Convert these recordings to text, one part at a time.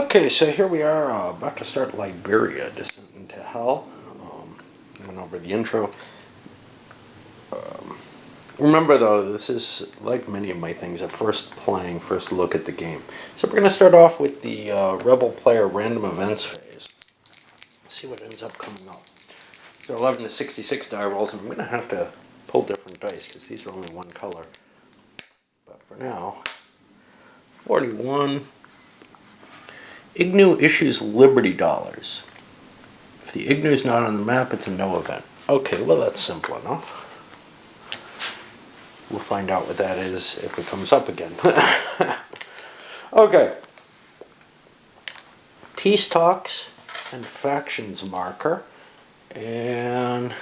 Okay, so here we are about to start Liberia, Descent into Hell. Went over the intro. Remember though, this is, like many of my things, a first look at the game. So we're going to start off with the Rebel Player Random Events phase. See what ends up coming up. So 11 to 66 die rolls, and I'm going to have to pull different dice because these are only one color. But for now, 41. Ignu issues Liberty dollars. If the Ignu is not on the map, it's a no event. Okay, well that's simple enough. We'll find out what that is if it comes up again. Okay. Peace talks and factions marker. And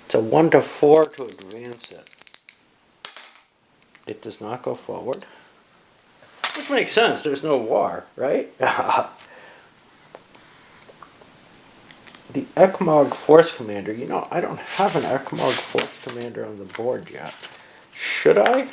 it's a 1 to 4 to advance it. It does not go forward. Which makes sense, there's no war, right? The Ekmog Force Commander. You know, I don't have an Ekmog Force Commander on the board yet. Should I?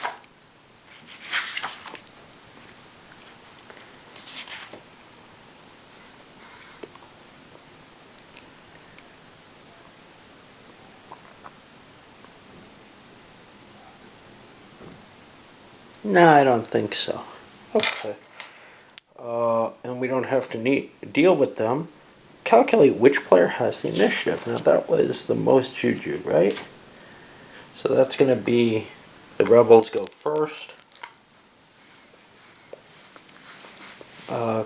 No, I don't think so. Okay. And we don't have to deal with them. Calculate which player has the initiative. Now that was the most juju, right? So that's going to be the rebels go first.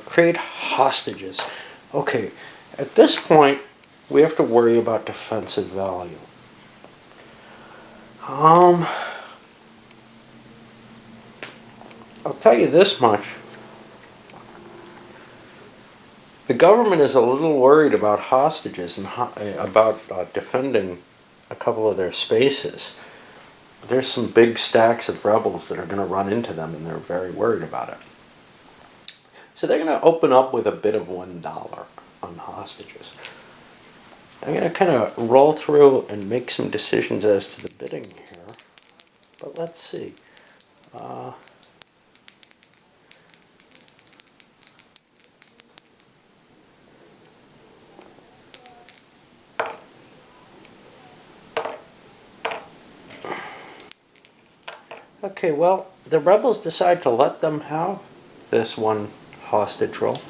Create hostages. Okay, at this point we have to worry about defensive value. I'll tell you this much. The government is a little worried about hostages and about defending a couple of their spaces. There's some big stacks of rebels that are going to run into them, and they're very worried about it. So they're going to open up with a bid of $1 on hostages. I'm going to kind of roll through and make some decisions as to the bidding here. But let's see. Okay, well, the rebels decide to let them have this one hostage roll.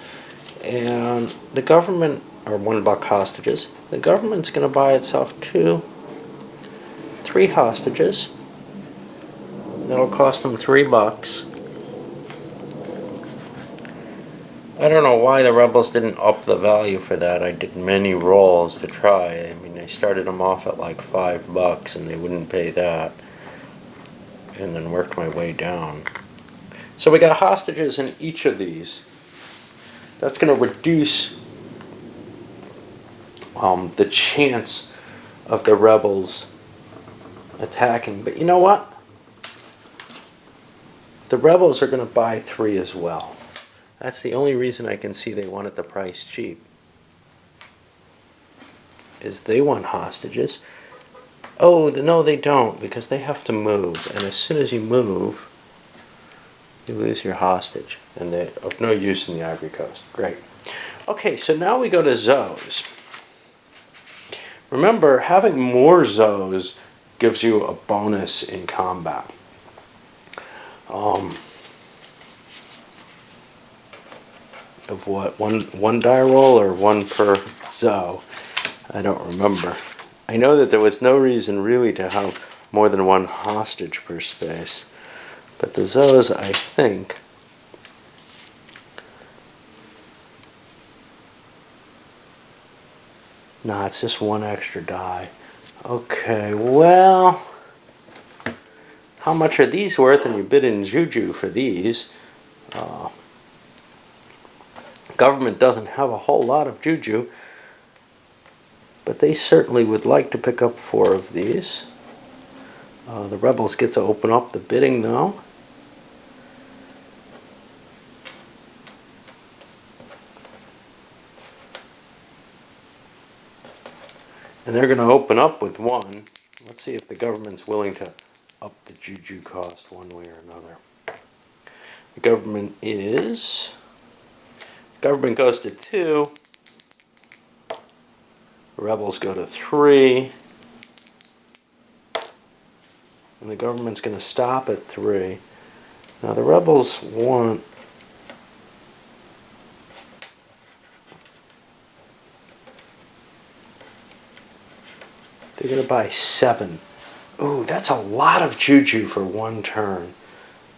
And the government, or $1 hostages, the government's going to buy itself 3 hostages. That'll cost them $3. I don't know why the rebels didn't up the value for that. I did many rolls to try. I mean, I started them off at like $5 and they wouldn't pay that. And then worked my way down. So we got hostages in each of these. That's going to reduce the chance of the rebels attacking. But you know what? The rebels are going to buy 3 as well. That's the only reason I can see they wanted the price cheap. Is they want hostages. Oh, no they don't, because they have to move. And as soon as you move, you lose your hostage. And they're of no use in the Ivory Coast. Great. Okay, so now we go to Zoes. Remember, having more Zoes gives you a bonus in combat. Of what? One die roll or 1 per Zoe? I don't remember. I know that there was no reason really to have more than 1 hostage per space. But the Zoes, I think, nah, it's just 1 extra die. Okay, well, how much are these worth? And you bid in juju for these. Government doesn't have a whole lot of juju, but they certainly would like to pick up 4 of these. The rebels get to open up the bidding though. And they're going to open up with 1. Let's see if the government's willing to up the juju cost one way or another. The government is Government goes to 2. Rebels go to 3. And the government's going to stop at 3. Now the rebels want... They're going to buy 7. Ooh, that's a lot of juju for one turn.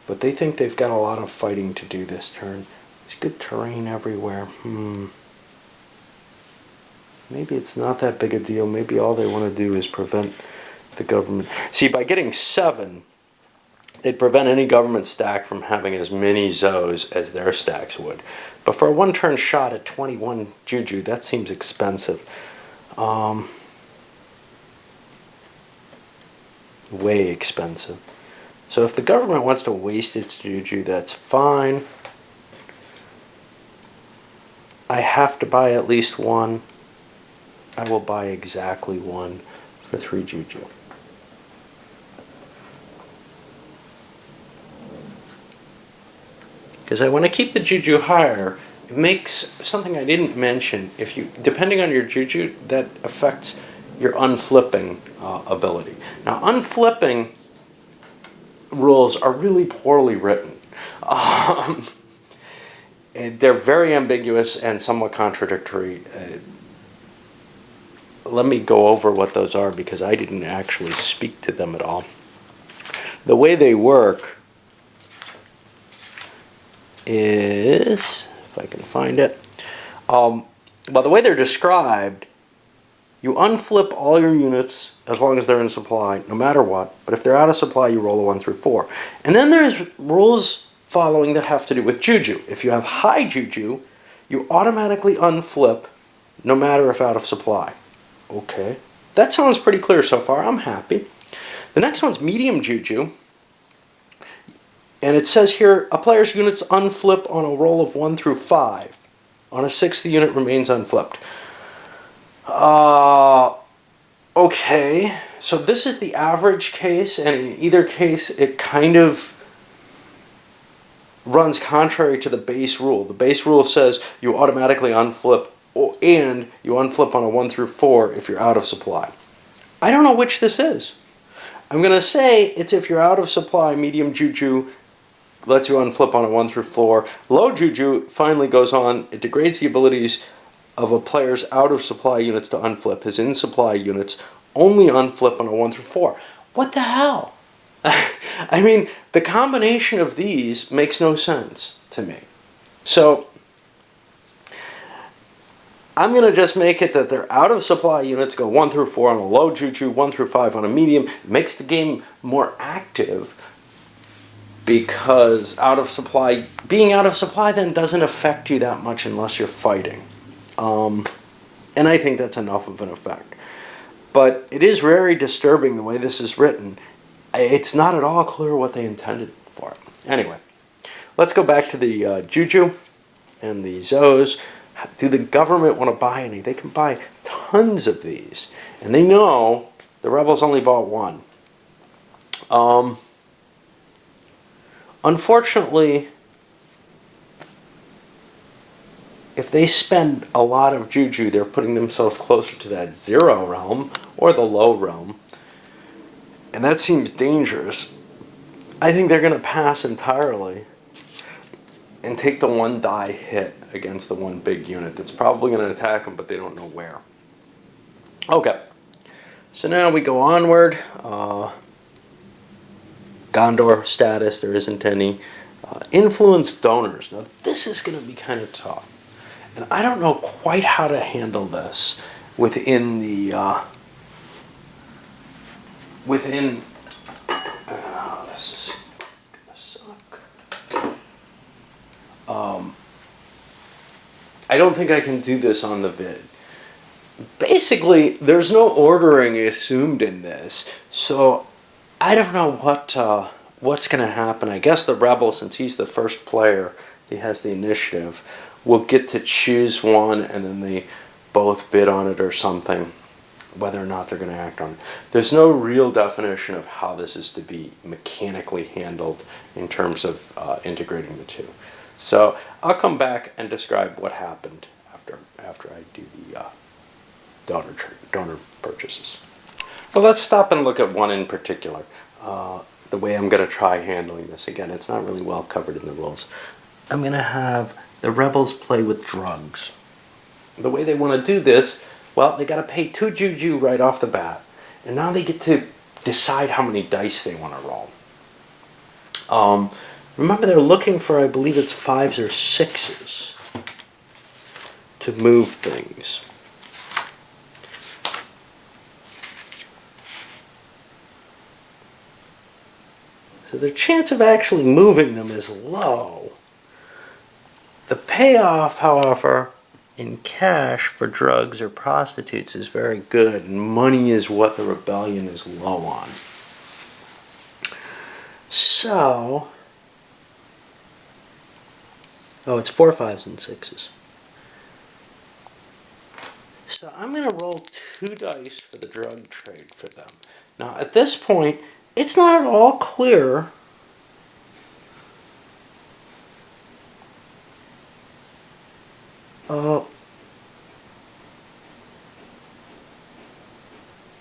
But they think they've got a lot of fighting to do this turn. There's good terrain everywhere. Maybe it's not that big a deal. Maybe all they want to do is prevent the government. See, by getting 7, they'd prevent any government stack from having as many Zos as their stacks would. But for a one-turn shot at 21 juju, that seems expensive. Way expensive. So if the government wants to waste its juju, that's fine. I have to buy at least 1. I will buy exactly 1 for 3 juju. Because I want to keep the juju higher. It makes something I didn't mention. If you, depending on your juju, that affects your unflipping ability. Now, unflipping rules are really poorly written. They're very ambiguous and somewhat contradictory. Let me go over what those are because I didn't actually speak to them at all. The way they work is, if I can find it, well, the way they're described, you unflip all your units as long as they're in supply, no matter what. But if they're out of supply, you roll a 1 through 4. And then there's rules following that have to do with juju. If you have high juju, you automatically unflip no matter if out of supply. Okay. That sounds pretty clear so far. I'm happy. The next one's medium juju. And it says here, a player's units unflip on a roll of 1 through 5. On a 6th, the unit remains unflipped. Okay, so this is the average case, and in either case, it kind of runs contrary to the base rule. The base rule says you automatically unflip, and you unflip on a 1 through 4 if you're out of supply. I don't know which this is. I'm going to say it's if you're out of supply, medium juju lets you unflip on a 1 through 4. Low juju finally goes on, it degrades the abilities of a player's out-of-supply units to unflip. His in-supply units only unflip on a 1 through 4. What the hell? I mean, the combination of these makes no sense to me. So, I'm going to just make it that their out-of-supply units go 1 through 4 on a low juju, 1 through 5 on a medium. It makes the game more active because being out of supply then doesn't affect you that much unless you're fighting. And I think that's enough of an effect. But it is very disturbing the way this is written. It's not at all clear what they intended for it. Anyway, let's go back to the juju and the Zos. Do the government want to buy any? They can buy tons of these. And they know the rebels only bought 1. Unfortunately, if they spend a lot of juju, they're putting themselves closer to that 0 realm or the low realm. And that seems dangerous. I think they're going to pass entirely and take the 1 die hit against the 1 big unit that's probably going to attack them, but they don't know where. Okay. So now we go onward. Gondor status, there isn't any. Influence donors. Now this is going to be kind of tough. And I don't know quite how to handle this within the, this is gonna suck. I don't think I can do this on the vid. Basically, there's no ordering assumed in this, so I don't know what's going to happen. I guess the rebel, since he's the first player, he has the initiative, will get to choose one, and then they both bid on it or something, whether or not they're going to act on it. There's no real definition of how this is to be mechanically handled in terms of integrating the two. So I'll come back and describe what happened after I do the donor purchases. But let's stop and look at one in particular. The way I'm going to try handling this. Again, it's not really well covered in the rules. I'm going to have the rebels play with drugs. The way they want to do this, well, they got to pay 2 juju right off the bat. And now they get to decide how many dice they want to roll. Remember, they're looking for, I believe it's 5s or 6s to move things. So their chance of actually moving them is low. The payoff, however, in cash for drugs or prostitutes is very good, and money is what the rebellion is low on. So, it's 4 5s and 6s. So I'm going to roll 2 dice for the drug trade for them. Now, at this point, it's not at all clear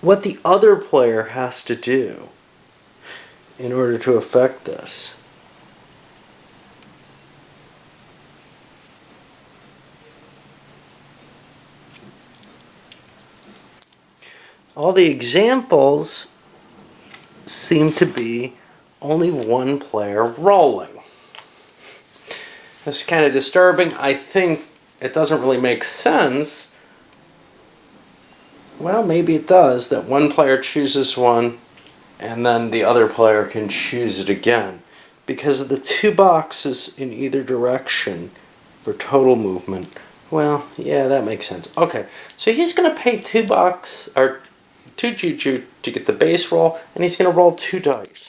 what the other player has to do in order to affect this. All the examples seem to be only one player rolling. That's kind of disturbing. I think it doesn't really make sense. Well, maybe it does, that one player chooses one and then the other player can choose it again. Because of the 2 boxes in either direction for total movement. Well, yeah, that makes sense. Okay, so he's going to pay 2 juju to get the base roll, and he's going to roll 2 dice.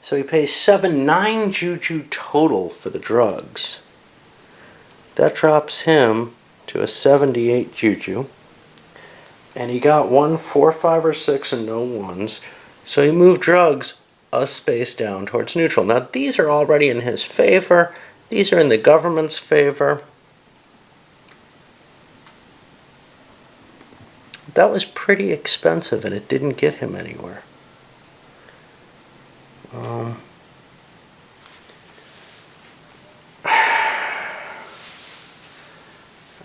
So he pays 9 juju total for the drugs. That drops him to a 78 juju. And he got 1, 4, 5, or 6, and no 1s. So he moved drugs a space down towards neutral. Now these are already in his favor. These are in the government's favor. That was pretty expensive and it didn't get him anywhere.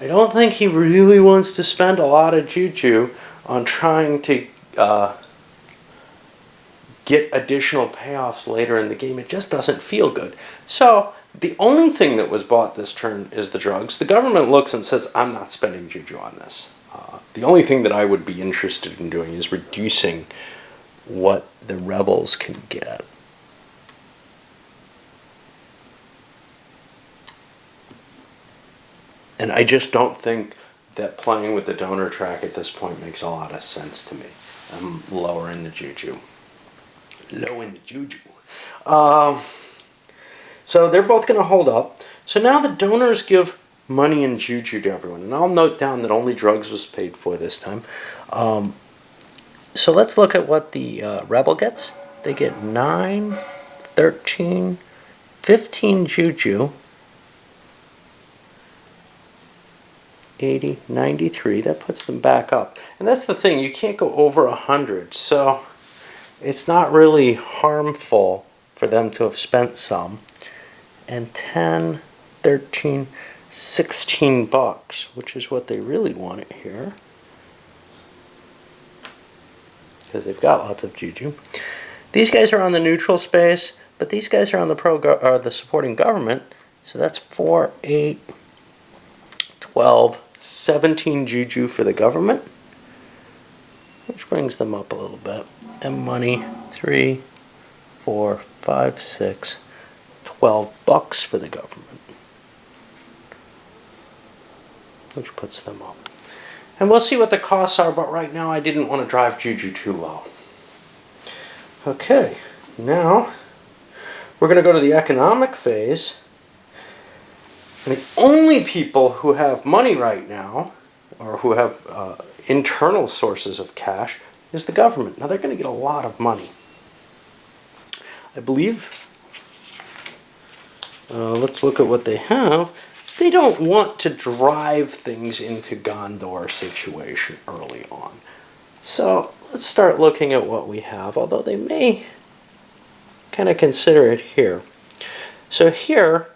I don't think he really wants to spend a lot of juju on trying to get additional payoffs later in the game. It just doesn't feel good. So the only thing that was bought this turn is the drugs. The government looks and says, I'm not spending juju on this. The only thing that I would be interested in doing is reducing what the rebels can get. And I just don't think that playing with the donor track at this point makes a lot of sense to me. I'm lower in the juju. Low in the juju. So they're both going to hold up. So now the donors give money and juju to everyone. And I'll note down that only drugs was paid for this time. So let's look at what the rebel gets. They get 9, 13, 15 juju. 80, 93, that puts them back up. And that's the thing, you can't go over 100, so it's not really harmful for them to have spent some. And 10, 13, 16 bucks, which is what they really want here. Because they've got lots of juju. These guys are on the neutral space, but these guys are on the supporting government, so that's 4, 8, 12, 17 juju for the government, which brings them up a little bit. And money, 3, 4, 5, 6, 12 bucks for the government, which puts them up. And we'll see what the costs are, but right now I didn't want to drive juju too low. Okay, now we're going to go to the economic phase. And the only people who have money right now or who have internal sources of cash is the government. Now they're going to get a lot of money. I believe, let's look at what they have. They don't want to drive things into Gondor situation early on. So let's start looking at what we have, although they may kind of consider it here. So here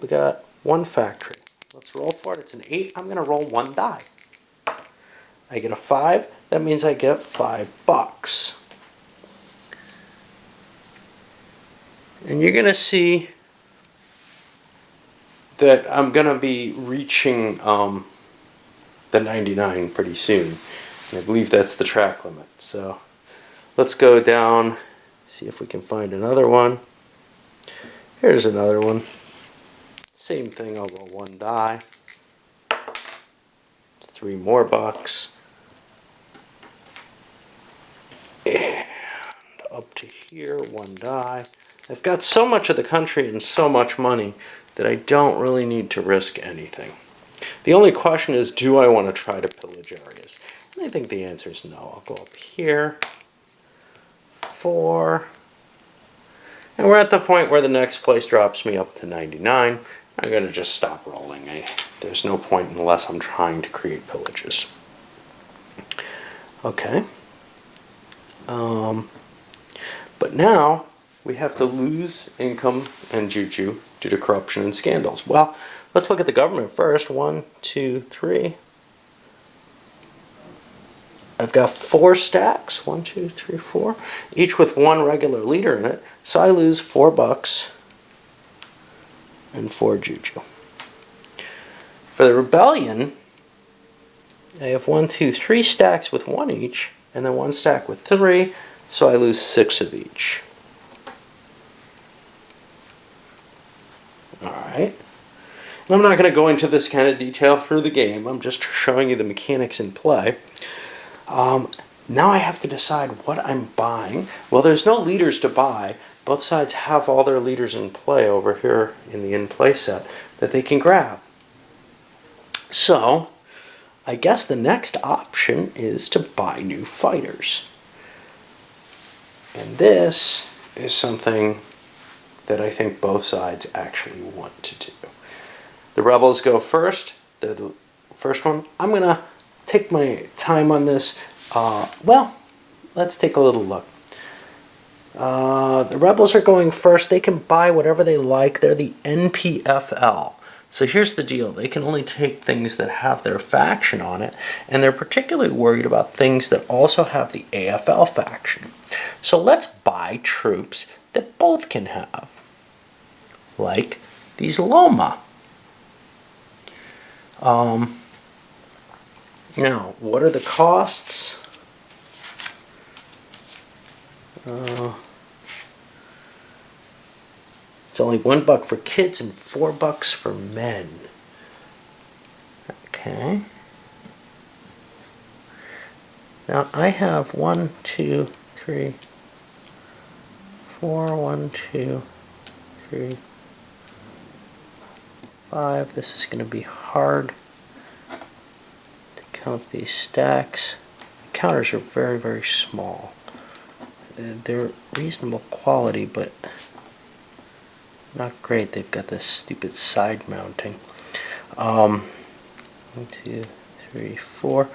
we got one factory. Let's roll for it. It's an 8. I'm going to roll 1 die. I get a 5. That means I get $5. And you're going to see that I'm going to be reaching the 99 pretty soon. And I believe that's the track limit. So let's go down, see if we can find another one. Here's another one. Same thing, I'll roll 1 die. 3 more bucks. And up to here, 1 die. I've got so much of the country and so much money that I don't really need to risk anything. The only question is, do I want to try to pillage areas? And I think the answer is no. I'll go up here. 4. And we're at the point where the next place drops me up to 99. I'm going to just stop rolling. There's no point unless I'm trying to create pillages. Okay. But now we have to lose income and juju due to corruption and scandals. Well, let's look at the government first. 1, 2, 3. I've got 4 stacks. 1, 2, 3, 4. Each with 1 regular leader in it. So I lose $4 and 4 juju. For the rebellion, I have 1, 2, 3 stacks with 1 each, and then 1 stack with 3, so I lose 6 of each. Alright. And I'm not going to go into this kind of detail through the game. I'm just showing you the mechanics in play. Now I have to decide what I'm buying. Well, there's no leaders to buy. Both sides have all their leaders in play over here in the in-play set that they can grab. So, I guess the next option is to buy new fighters. And this is something that I think both sides actually want to do. The rebels go first. They're the first one. I'm going to take my time on this. Well, let's take a little look. The rebels are going first. They can buy whatever they like. They're the NPFL. So here's the deal. They can only take things that have their faction on it, and they're particularly worried about things that also have the AFL faction. So let's buy troops that both can have, like these Loma. Now, what are the costs? It's only $1 for kids and $4 for men. Okay. Now I have 1, 2, 3, 4, 1, 2, 3, 5. This is going to be hard to count these stacks. The counters are very, very small. They're reasonable quality, but not great. They've got this stupid side mounting. 1, 2, 3, 4.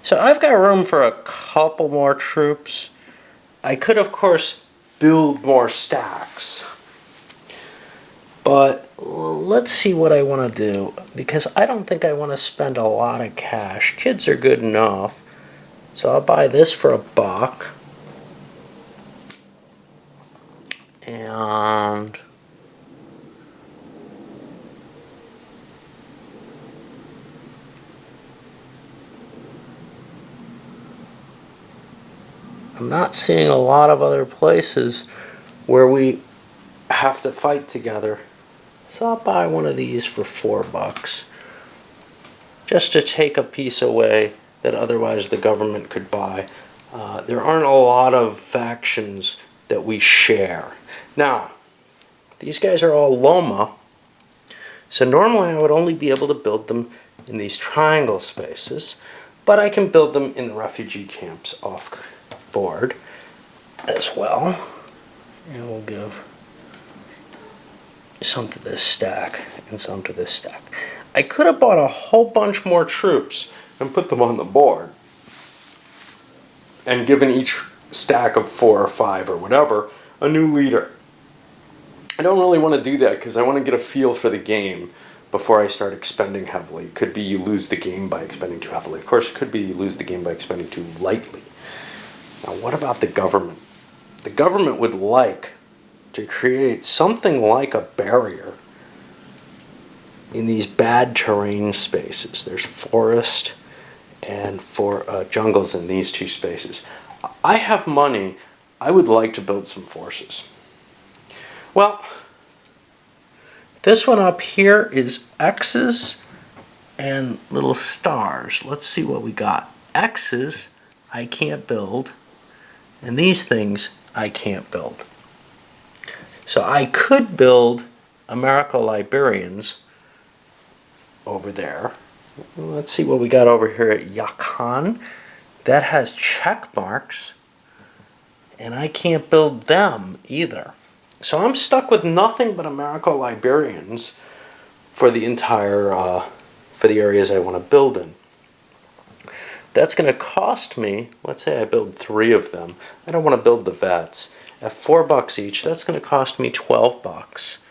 So I've got room for a couple more troops. I could, of course, build more stacks. But let's see what I want to do, because I don't think I want to spend a lot of cash. Kids are good enough. So I'll buy this for $1. And I'm not seeing a lot of other places where we have to fight together. So I'll buy one of these for $4, just to take a piece away that otherwise the government could buy. There aren't a lot of factions that we share. Now, these guys are all Loma, so normally I would only be able to build them in these triangle spaces. But I can build them in the refugee camps off board as well. And we'll give some to this stack and some to this stack. I could have bought a whole bunch more troops and put them on the board and given each stack of 4 or 5 or whatever a new leader. I don't really want to do that because I want to get a feel for the game before I start expending heavily. It could be you lose the game by expending too heavily. Of course, it could be you lose the game by expending too lightly. Now, what about the government? The government would like to create something like a barrier in these bad terrain spaces. There's forest and jungles in these 2 spaces. I have money. I would like to build some forces. Well, this one up here is X's and little stars. Let's see what we got. X's I can't build, and these things I can't build. So I could build Americo-Liberians over there. Let's see what we got over here at Yakan. That has check marks, and I can't build them either. So I'm stuck with nothing but Americo-Liberians for the entire, for the areas I want to build in. That's going to cost me, let's say I build 3 of them. I don't want to build the vets. At $4 each, that's going to cost me $12,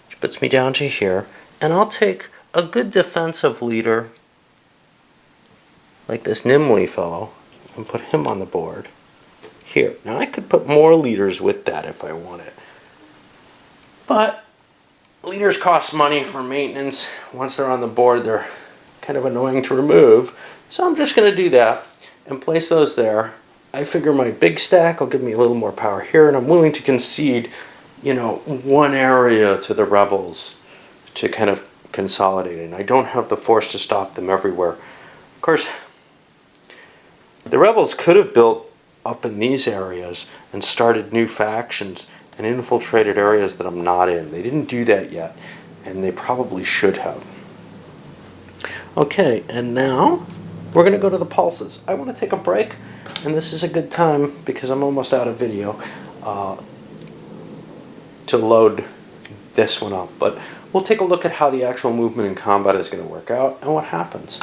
which puts me down to here. And I'll take a good defensive leader, like this Nimley fellow, and put him on the board here. Now I could put more leaders with that if I wanted. But leaders cost money for maintenance. Once they're on the board, they're kind of annoying to remove. So I'm just going to do that and place those there. I figure my big stack will give me a little more power here, and I'm willing to concede, you know, one area to the rebels to kind of consolidate it. And I don't have the force to stop them everywhere. Of course, the rebels could have built up in these areas and started new factions and infiltrated areas that I'm not in. They didn't do that yet, and they probably should have. Okay, and now we're going to go to the pulses. I want to take a break, and this is a good time because I'm almost out of video to load this one up. But we'll take a look at how the actual movement in combat is going to work out and what happens.